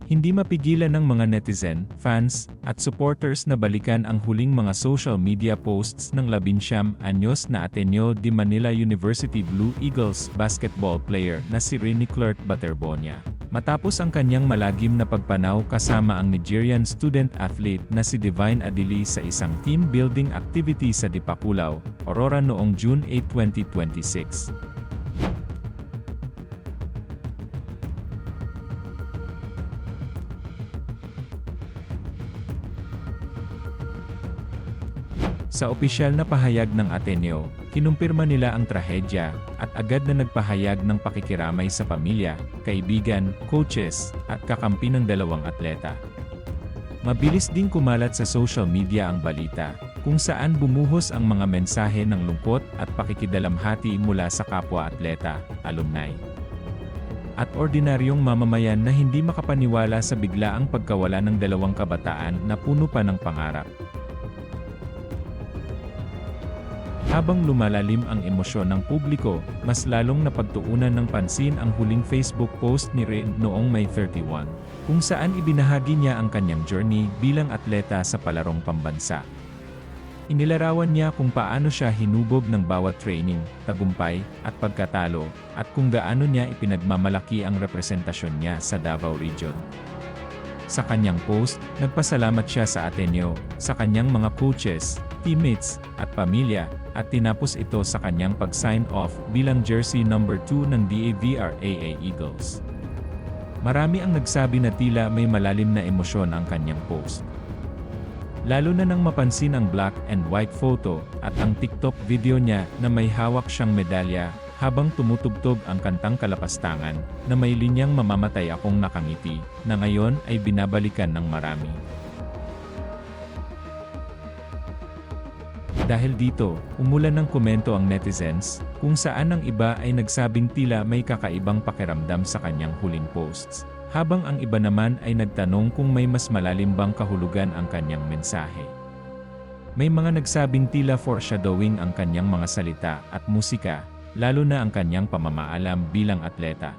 Hindi mapigilan ng mga netizen, fans, at supporters na balikan ang huling mga social media posts ng 19 anyos na Ateneo de Manila University Blue Eagles basketball player na si Rene Clerk Baterbonia. Matapos ang kanyang malagim na pagpanaw kasama ang Nigerian student athlete na si Divine Adili sa isang team building activity sa Dipakulaw, Aurora noong June 8, 2026. Sa opisyal na pahayag ng Ateneo, kinumpirma nila ang trahedya, at agad na nagpahayag ng pakikiramay sa pamilya, kaibigan, coaches, at kakampi ng dalawang atleta. Mabilis ding kumalat sa social media ang balita, kung saan bumuhos ang mga mensahe ng lungkot at pakikidalamhati mula sa kapwa-atleta, alumni, at ordinaryong mamamayan na hindi makapaniwala sa biglaang pagkawala ng dalawang kabataan na puno pa ng pangarap. Habang lumalalim ang emosyon ng publiko, mas lalong napagtuunan ng pansin ang huling Facebook post ni Rene noong May 31, kung saan ibinahagi niya ang kanyang journey bilang atleta sa palarong pambansa. Inilarawan niya kung paano siya hinubog ng bawat training, tagumpay, at pagkatalo, at kung gaano niya ipinagmamalaki ang representasyon niya sa Davao Region. Sa kanyang post, nagpasalamat siya sa Ateneo, sa kanyang mga coaches, teammates, at pamilya, at tinapos ito sa kanyang pag-sign off bilang jersey number 2 ng DAVRAA Eagles. Marami ang nagsabi na tila may malalim na emosyon ang kanyang post. Lalo na nang mapansin ang black and white photo at ang TikTok video niya na may hawak siyang medalya habang tumutugtog ang kantang Kalapastangan na may linyang "Mamamatay akong nakangiti" na ngayon ay binabalikan ng marami. Dahil dito, umulan ng komento ang netizens, kung saan ang iba ay nagsabing tila may kakaibang pakiramdam sa kanyang huling posts, habang ang iba naman ay nagtanong kung may mas malalim bang kahulugan ang kanyang mensahe. May mga nagsabing tila foreshadowing ang kanyang mga salita at musika, lalo na ang kanyang pamamaalam bilang atleta.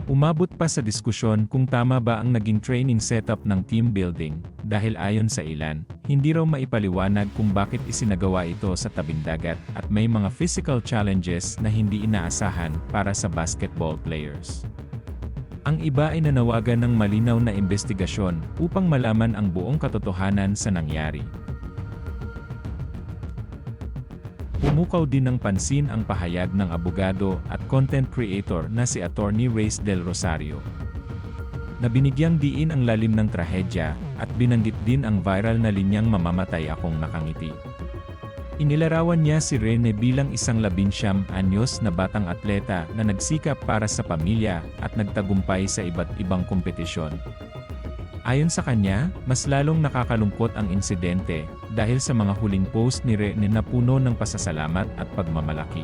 Umabot pa sa diskusyon kung tama ba ang naging training setup ng team building, dahil ayon sa ilan, hindi raw maipaliwanag kung bakit isinagawa ito sa tabing dagat at may mga physical challenges na hindi inaasahan para sa basketball players. Ang iba ay nanawagan ng malinaw na investigasyon upang malaman ang buong katotohanan sa nangyari. Pumukaw din ng pansin ang pahayag ng abogado at content creator na si Attorney Reyes Del Rosario, na binigyang diin ang lalim ng trahedya at binanggit din ang viral na linyang "Mamamatay akong nakangiti". Inilarawan niya si Rene bilang isang 19 anyos na batang atleta na nagsikap para sa pamilya at nagtagumpay sa iba't ibang kompetisyon. Ayon sa kanya, mas lalong nakakalungkot ang insidente dahil sa mga huling post ni Rene na puno ng pasasalamat at pagmamalaki.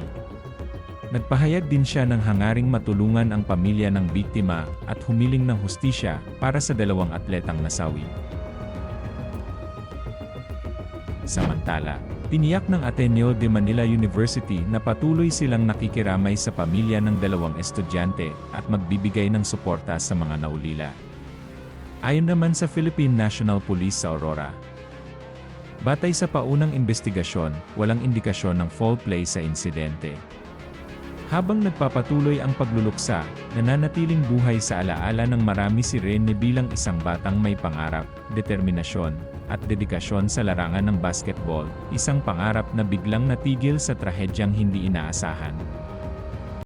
Nagpahayag din siya ng hangaring matulungan ang pamilya ng biktima at humiling ng hustisya para sa dalawang atletang nasawi. Samantala, tiniyak ng Ateneo de Manila University na patuloy silang nakikiramay sa pamilya ng dalawang estudyante at magbibigay ng suporta sa mga naulila. Ayon naman sa Philippine National Police sa Aurora, batay sa paunang investigasyon, walang indikasyon ng foul play sa insidente. Habang nagpapatuloy ang pagluluksa, nananatiling buhay sa alaala ng marami si Rene bilang isang batang may pangarap, determinasyon, at dedikasyon sa larangan ng basketball, isang pangarap na biglang natigil sa trahedyang hindi inaasahan.